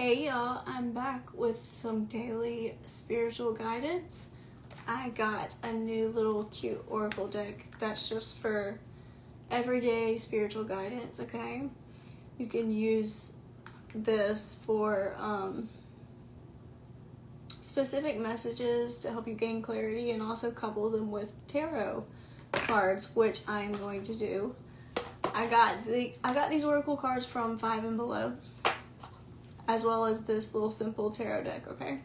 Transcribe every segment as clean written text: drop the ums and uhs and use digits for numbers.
Hey y'all, I'm back with some daily spiritual guidance. I got a new little cute oracle deck that's just for everyday spiritual guidance, okay? You can use this for specific messages to help you gain clarity and also couple them with tarot cards, which I'm going to do. I got these oracle cards from Five and Below, as well as this little simple tarot deck, okay?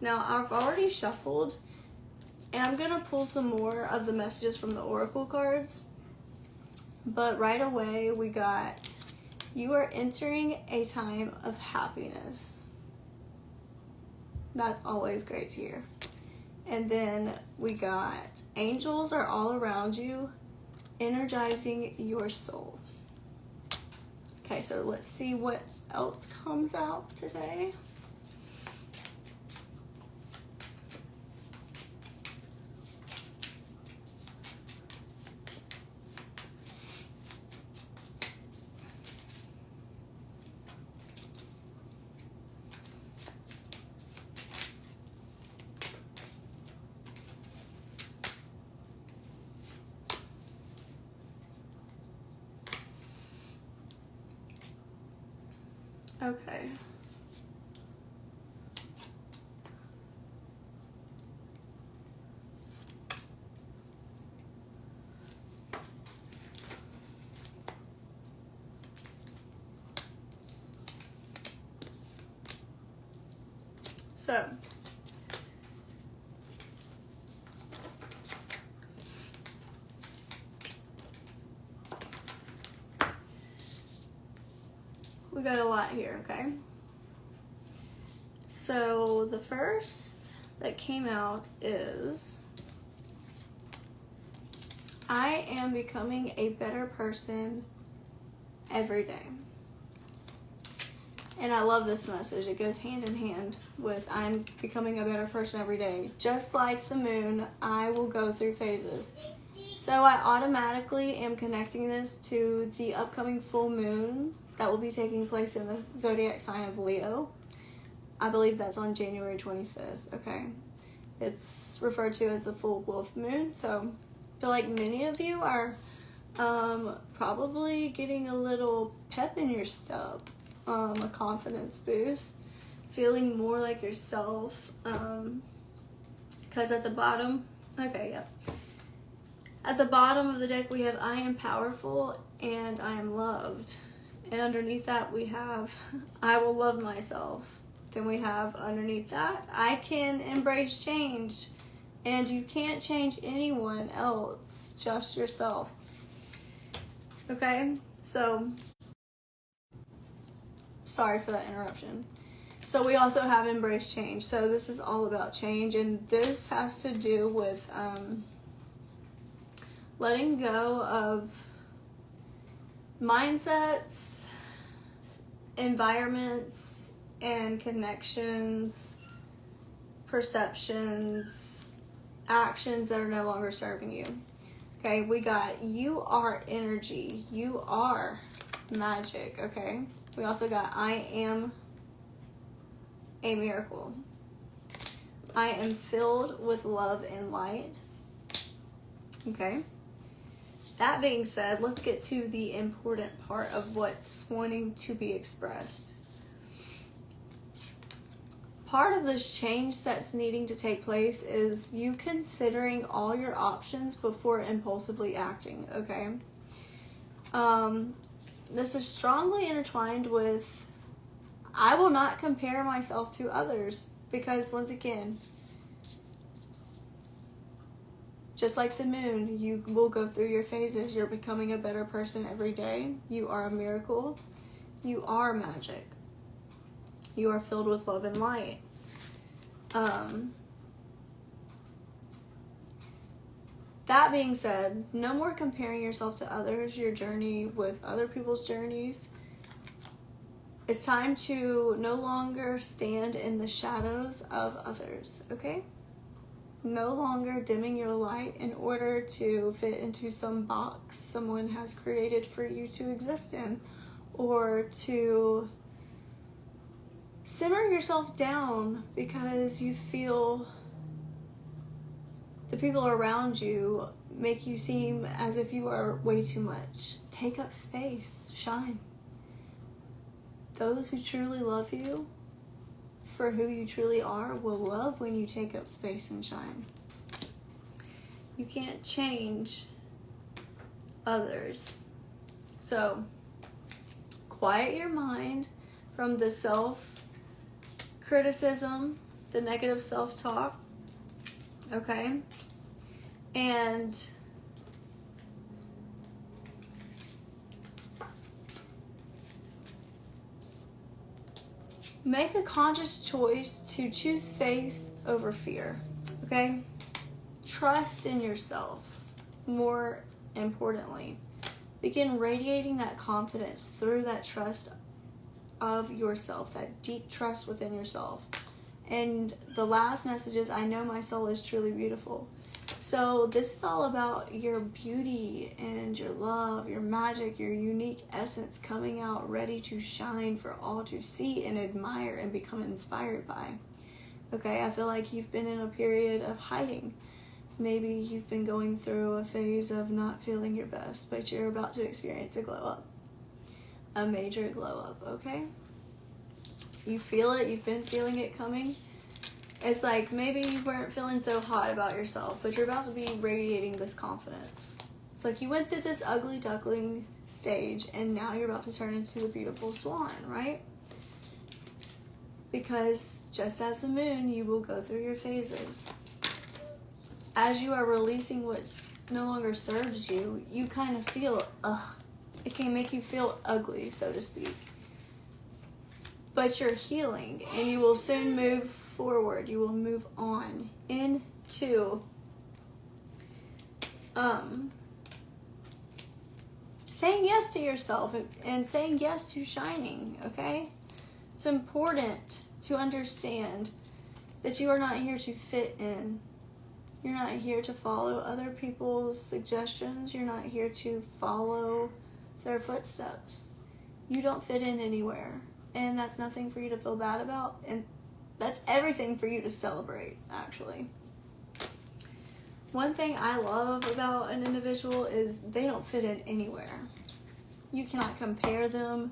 Now, I've already shuffled, and I'm going to pull some more of the messages from the oracle cards. But right away, we got, you are entering a time of happiness. That's always great to hear. And then we got, angels are all around you, energizing your soul. Okay, so let's see what else comes out today. Okay. So, we got a lot here, okay? So, the first that came out is, I am becoming a better person every day. And I love this message. It goes hand in hand with I'm becoming a better person every day. Just like the moon, I will go through phases. So I automatically am connecting this to the upcoming full moon that will be taking place in the zodiac sign of Leo. I believe that's on January 25th, okay? It's referred to as the full wolf moon. So I feel like many of you are probably getting a little pep in your step. A confidence boost, feeling more like yourself, because at the bottom, at the bottom of the deck we have I am powerful and I am loved, and underneath that we have I will love myself. Then we have underneath that I can embrace change, and you can't change anyone else, just yourself. Okay, so sorry for that interruption. So we also have embrace change. So this is all about change, and this has to do with letting go of mindsets, environments, and connections, perceptions, actions that are no longer serving you. Okay, we got you are energy, you are magic, okay? We also got I am a miracle. I am filled with love and light. Okay. That being said, let's get to the important part of what's wanting to be expressed. Part of this change that's needing to take place is you considering all your options before impulsively acting, okay? This is strongly intertwined with I will not compare myself to others, because once again, just like the moon, you will go through your phases. You're becoming a better person every day. You are a miracle. You are magic. You are filled with love and light. That being said, no more comparing yourself to others, your journey with other people's journeys. It's time to no longer stand in the shadows of others, okay? No longer dimming your light in order to fit into some box someone has created for you to exist in, or to simmer yourself down because you feel the people around you make you seem as if you are way too much. Take up space. Shine. Those who truly love you for who you truly are will love when you take up space and shine. You can't change others. So, quiet your mind from the self-criticism, the negative self-talk, okay? And make a conscious choice to choose faith over fear, okay? Trust in yourself, more importantly. Begin radiating that confidence through that trust of yourself, that deep trust within yourself. And the last message is, I know my soul is truly beautiful. So this is all about your beauty and your love, your magic, your unique essence coming out ready to shine for all to see and admire and become inspired by. Okay, I feel like you've been in a period of hiding. Maybe you've been going through a phase of not feeling your best, but you're about to experience a glow up. A major glow up, okay? You feel it, you've been feeling it coming. It's like maybe you weren't feeling so hot about yourself, but you're about to be radiating this confidence. It's like you went through this ugly duckling stage, and now you're about to turn into the beautiful swan, right? Because just as the moon, you will go through your phases. As you are releasing what no longer serves you, you kind of feel, it can make you feel ugly, so to speak. But you're healing, and you will soon move forward. You will move on into saying yes to yourself and saying yes to shining, okay? It's important to understand that you are not here to fit in. You're not here to follow other people's suggestions. You're not here to follow their footsteps. You don't fit in anywhere. And that's nothing for you to feel bad about. And that's everything for you to celebrate, actually. One thing I love about an individual is they don't fit in anywhere. You cannot compare them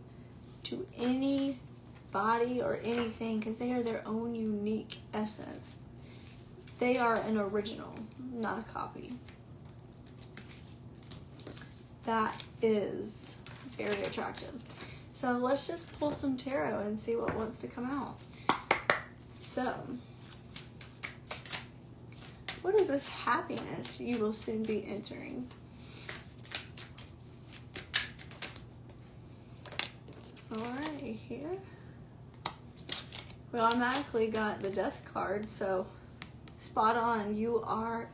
to anybody or anything because they are their own unique essence. They are an original, not a copy. That is very attractive. So let's just pull some tarot and see what wants to come out. So, what is this happiness you will soon be entering? Alright, here. We automatically got the Death card, so spot on. You are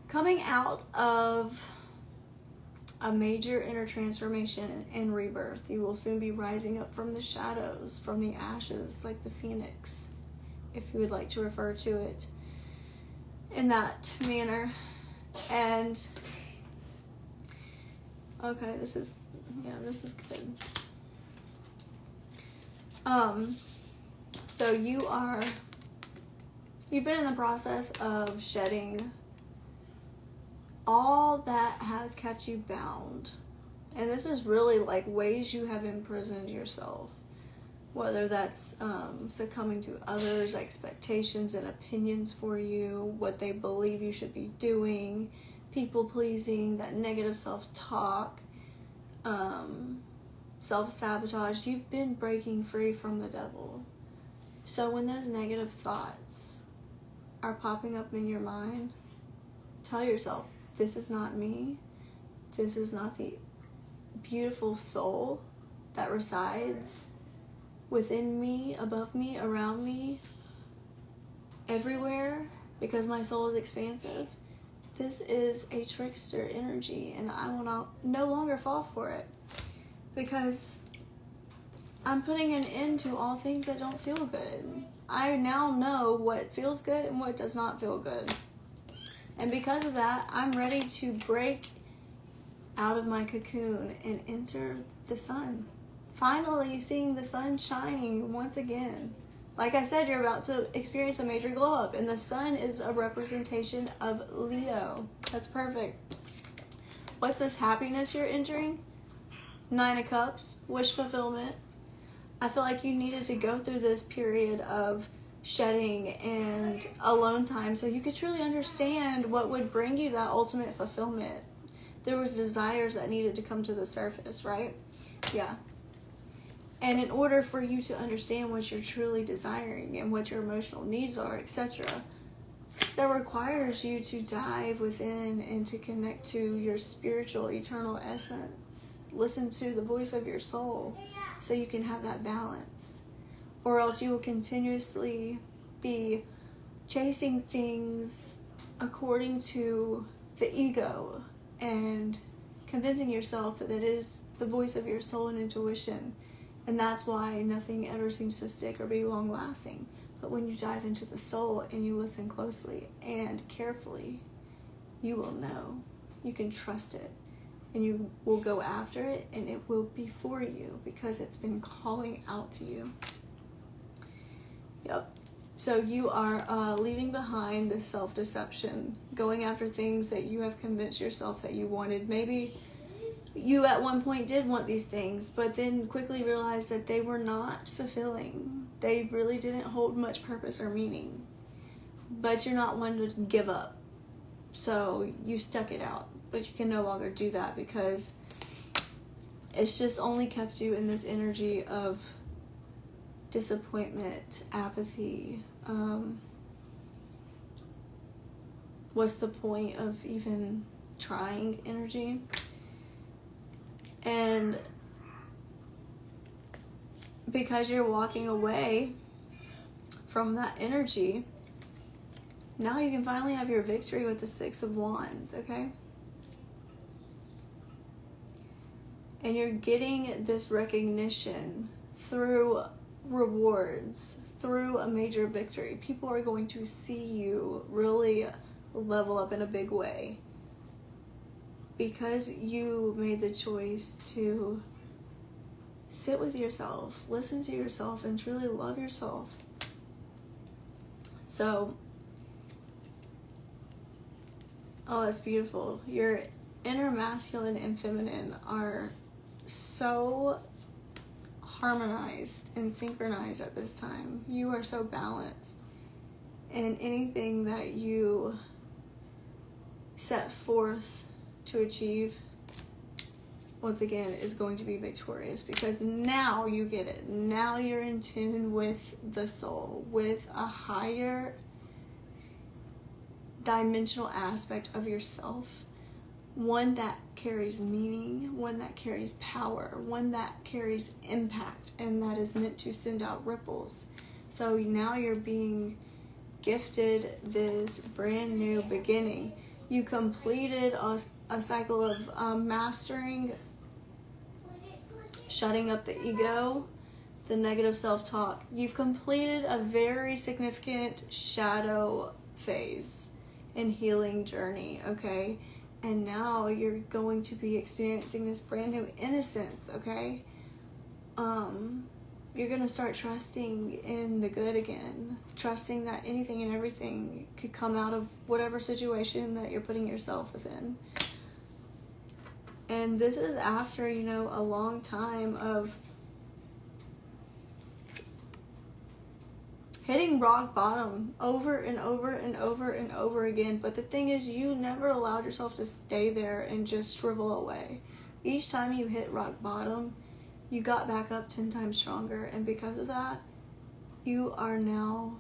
coming out of a major inner transformation and rebirth. You will soon be rising up from the shadows, from the ashes, like the phoenix, if you would like to refer to it in that manner. And okay, this is good. So you've been in the process of shedding all that has kept you bound. And this is really like ways you have imprisoned yourself. Whether that's succumbing to others' expectations and opinions for you, what they believe you should be doing, people pleasing, that negative self-talk, self-sabotage. You've been breaking free from the devil. So when those negative thoughts are popping up in your mind, tell yourself, this is not me. This is not the beautiful soul that resides within me, above me, around me, everywhere, because my soul is expansive. This is a trickster energy, and I will no longer fall for it, because I'm putting an end to all things that don't feel good. I now know what feels good and what does not feel good. And because of that, I'm ready to break out of my cocoon and enter the sun. Finally seeing the sun shining once again. Like I said, you're about to experience a major glow up, and the sun is a representation of Leo. That's perfect. What's this happiness you're entering? 9 of Cups, wish fulfillment. I feel like you needed to go through this period of shedding and alone time so you could truly understand what would bring you that ultimate fulfillment. There was desires that needed to come to the surface, right? Yeah. And in order for you to understand what you're truly desiring and what your emotional needs are, etc., that requires you to dive within and to connect to your spiritual, eternal essence. Listen to the voice of your soul so you can have that balance. Or else you will continuously be chasing things according to the ego and convincing yourself that it is the voice of your soul and intuition. And that's why nothing ever seems to stick or be long lasting. But when you dive into the soul and you listen closely and carefully, you will know. You can trust it. And you will go after it, and it will be for you because it's been calling out to you. Yep. So you are leaving behind this self-deception, going after things that you have convinced yourself that you wanted. Maybe you at one point did want these things, but then quickly realized that they were not fulfilling. They really didn't hold much purpose or meaning. But you're not one to give up. So you stuck it out. But you can no longer do that because it's just only kept you in this energy of disappointment, apathy. What's the point of even trying energy? And because you're walking away from that energy, now you can finally have your victory with the 6 of Wands, okay? And you're getting this recognition through rewards, through a major victory. People are going to see you really level up in a big way because you made the choice to sit with yourself, listen to yourself, and truly love yourself. So, oh, that's beautiful. Your inner masculine and feminine are so harmonized and synchronized at this time. You are so balanced, and anything that you set forth to achieve, once again, is going to be victorious because now you get it. Now you're in tune with the soul, with a higher dimensional aspect of yourself. One that carries meaning, one that carries power, one that carries impact, and that is meant to send out ripples. So now you're being gifted this brand new beginning. You completed a cycle of mastering, shutting up the ego, the negative self-talk. You've completed a very significant shadow phase and healing journey, okay? And now you're going to be experiencing this brand new innocence, okay? You're going to start trusting in the good again. Trusting that anything and everything could come out of whatever situation that you're putting yourself within. And this is after, a long time of hitting rock bottom over and over and over and over again. But the thing is, you never allowed yourself to stay there and just shrivel away. Each time you hit rock bottom, you got back up 10 times stronger. And because of that, you are now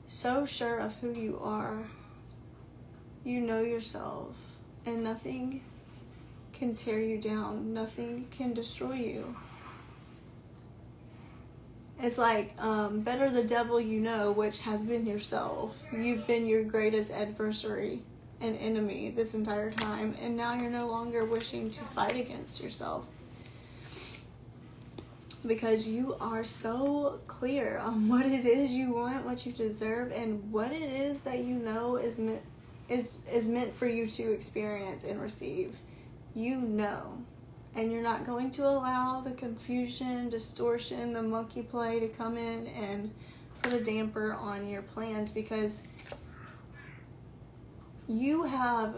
so sure of who you are. You know yourself, and nothing can tear you down. Nothing can destroy you. It's like, better the devil you know, which has been yourself. You've been your greatest adversary and enemy this entire time, and now you're no longer wishing to fight against yourself. Because you are so clear on what it is you want, what you deserve, and what it is that you know is meant for you to experience and receive. You know. And you're not going to allow the confusion, distortion, the monkey play to come in and put a damper on your plans, because you have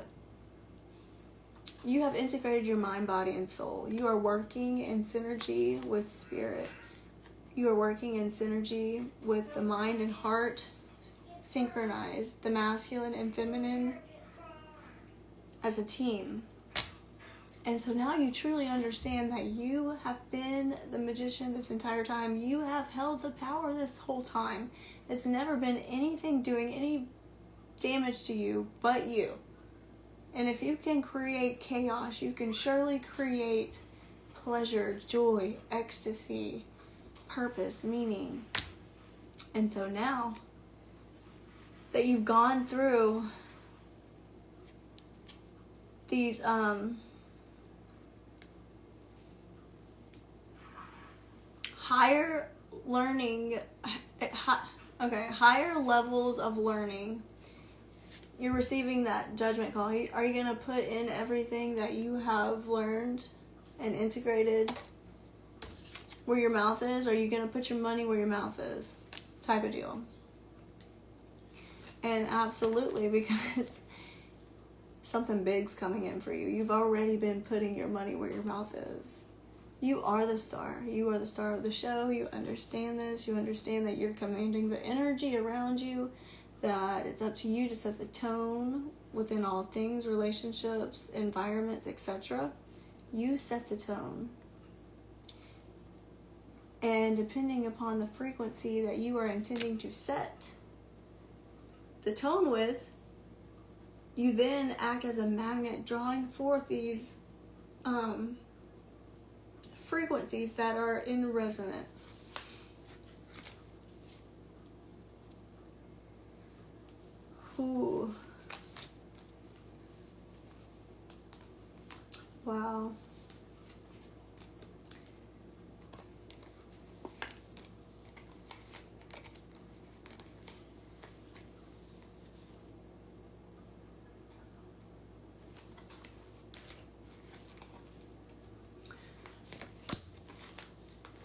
integrated your mind, body, and soul. You are working in synergy with spirit. You are working in synergy with the mind and heart synchronized, the masculine and feminine as a team. And so now you truly understand that you have been the magician this entire time. You have held the power this whole time. It's never been anything doing any damage to you but you. And if you can create chaos, you can surely create pleasure, joy, ecstasy, purpose, meaning. And so now that you've gone through these higher levels of learning, you're receiving that judgment call. Are you going to put in everything that you have learned and integrated where your mouth is? Or are you going to put your money where your mouth is? Type of deal. And absolutely, because something big's coming in for you. You've already been putting your money where your mouth is. You are the star. You are the star of the show. You understand this. You understand that you're commanding the energy around you, that it's up to you to set the tone within all things, relationships, environments, etc. You set the tone. And depending upon the frequency that you are intending to set the tone with, you then act as a magnet, drawing forth these frequencies that are in resonance. Ooh. Wow.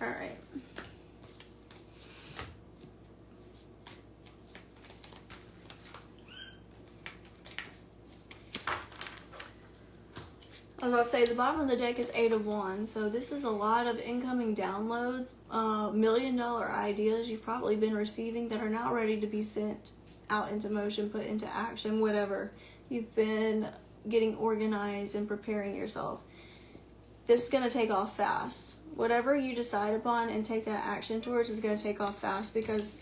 All right. I was about to say, the bottom of the deck is 8 of Wands, so this is a lot of incoming downloads, $1 million ideas you've probably been receiving that are now ready to be sent out into motion, put into action, whatever. You've been getting organized and preparing yourself. This is going to take off fast. Whatever you decide upon and take that action towards is going to take off fast, because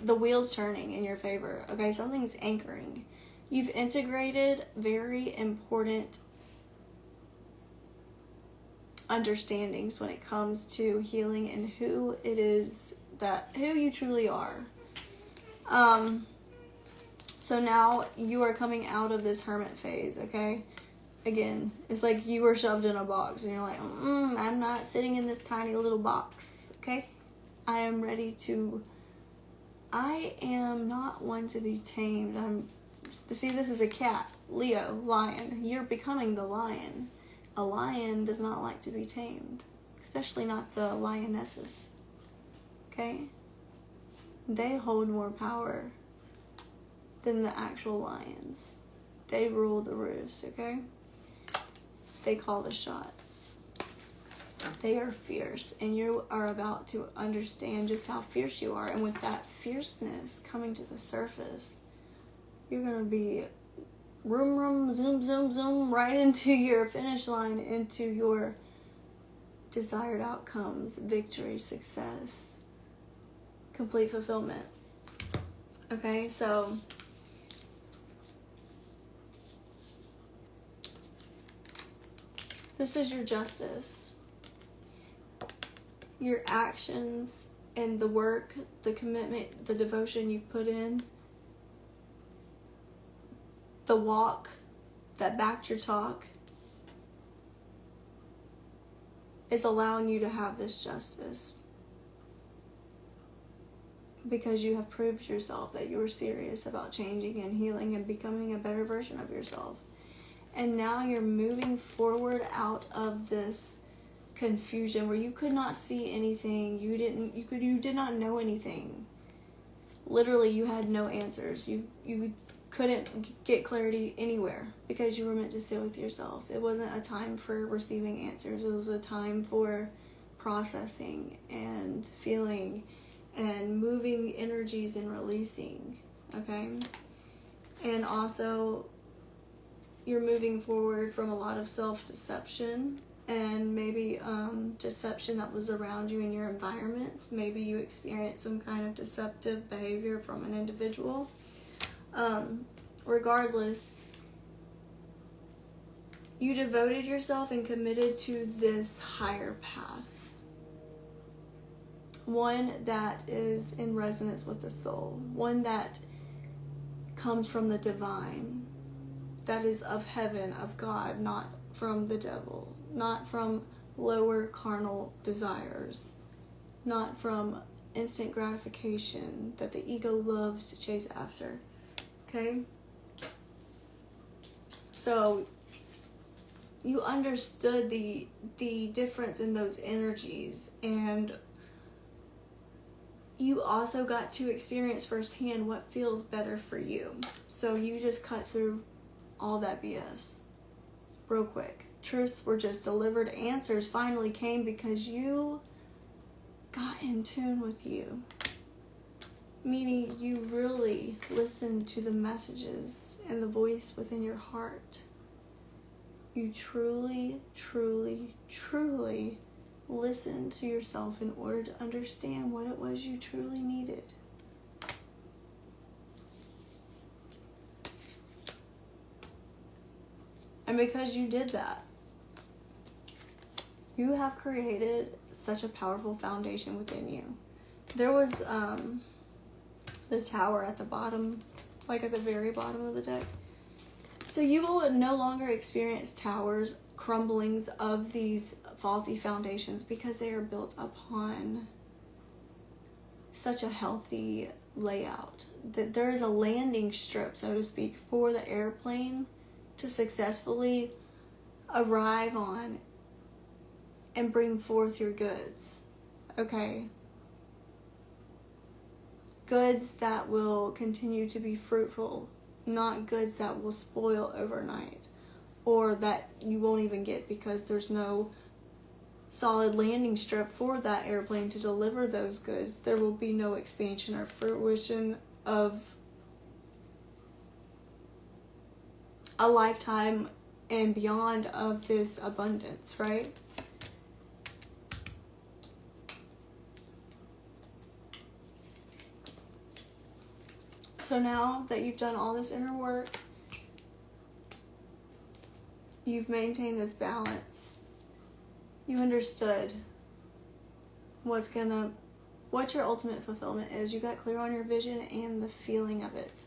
the wheel's turning in your favor. Okay, something's anchoring. You've integrated very important understandings when it comes to healing and who it is who you truly are. So now you are coming out of this hermit phase, okay? Again, it's like you were shoved in a box and you're like, I'm not sitting in this tiny little box, okay? I am not one to be tamed. See, this is a cat. Leo, lion. You're becoming the lion. A lion does not like to be tamed, especially not the lionesses, okay? They hold more power than the actual lions. They rule the roost, okay? They call the shots. They are fierce, and you are about to understand just how fierce you are. And with that fierceness coming to the surface, you're going to be zoom, zoom, zoom, right into your finish line, into your desired outcomes, victory, success, complete fulfillment. Okay, so this is your justice. Your actions and the work, the commitment, the devotion you've put in, the walk that backed your talk, is allowing you to have this justice, because you have proved yourself that you are serious about changing and healing and becoming a better version of yourself. And now you're moving forward out of this confusion where you could not see anything. You did not know anything. Literally, you had no answers. You couldn't get clarity anywhere because you were meant to sit with yourself. It wasn't a time for receiving answers. It was a time for processing and feeling and moving energies and releasing. Okay? And also, you're moving forward from a lot of self-deception and maybe deception that was around you in your environments. Maybe you experienced some kind of deceptive behavior from an individual. Regardless, you devoted yourself and committed to this higher path. One that is in resonance with the soul. One that comes from the divine. That is of heaven, of God, not from the devil. Not from lower carnal desires. Not from instant gratification that the ego loves to chase after. Okay? So, you understood the difference in those energies, and you also got to experience firsthand what feels better for you. So you just cut through all that BS real quick. Truths were just delivered. Answers finally came because you got in tune with you. Meaning you really listened to the messages and the voice within your heart. You truly, truly, truly listened to yourself in order to understand what it was you truly needed. And because you did that, you have created such a powerful foundation within you. There was the tower at the bottom, like at the very bottom of the deck. So you will no longer experience towers, crumblings of these faulty foundations because they are built upon such a healthy layout. That there is a landing strip, so to speak, for the airplane to successfully arrive on and bring forth your goods. Okay? Goods that will continue to be fruitful, not goods that will spoil overnight or that you won't even get because there's no solid landing strip for that airplane to deliver those goods. There will be no expansion or fruition of a lifetime and beyond of this abundance, right? So now that you've done all this inner work, you've maintained this balance, you understood what your ultimate fulfillment is. You got clear on your vision and the feeling of it.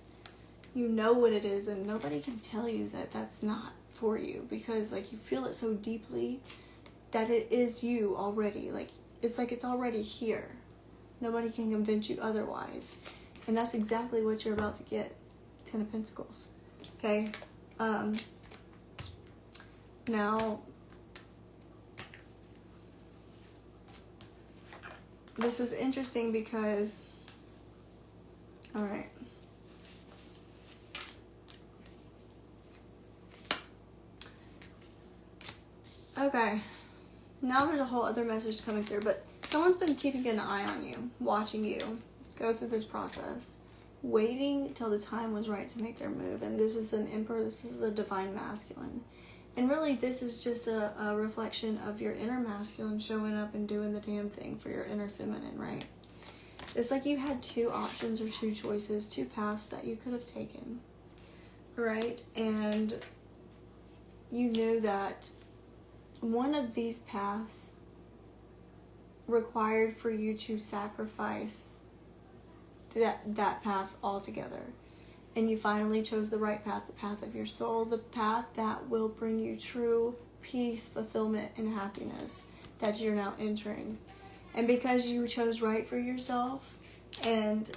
You know what it is, and nobody can tell you that that's not for you because like you feel it so deeply that it is you already. It's already here. Nobody can convince you otherwise. And that's exactly what you're about to get. 10 of Pentacles. Okay? Now, this is interesting because, alright. Okay. Now there's a whole other message coming through, but someone's been keeping an eye on you, watching you go through this process, waiting till the time was right to make their move. And this is an Emperor, this is a divine masculine. And really this is just a reflection of your inner masculine showing up and doing the damn thing for your inner feminine, right? It's like you had two options or two choices, two paths that you could have taken, right? And you knew that one of these paths required for you to sacrifice that path altogether. And you finally chose the right path, the path of your soul, the path that will bring you true peace, fulfillment, and happiness that you're now entering. And because you chose right for yourself and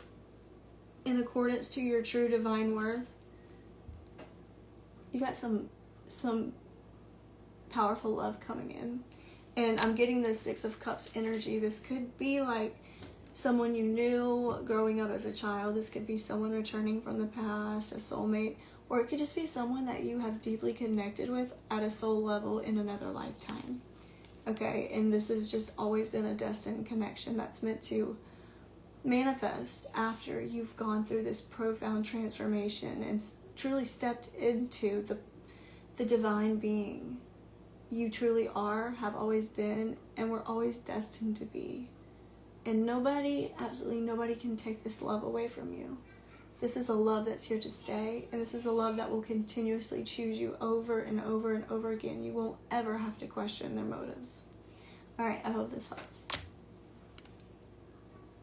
in accordance to your true divine worth, you got some some powerful love coming in. And I'm getting the Six of Cups energy. This could be like someone you knew growing up as a child. This could be someone returning from the past, a soulmate, or it could just be someone that you have deeply connected with at a soul level in another lifetime. Okay, and this has just always been a destined connection that's meant to manifest after you've gone through this profound transformation and truly stepped into the divine being you truly are, have always been, and were always destined to be. And nobody, absolutely nobody, can take this love away from you. This is a love that's here to stay, and this is a love that will continuously choose you over and over and over again. You won't ever have to question their motives. Alright, I hope this helps.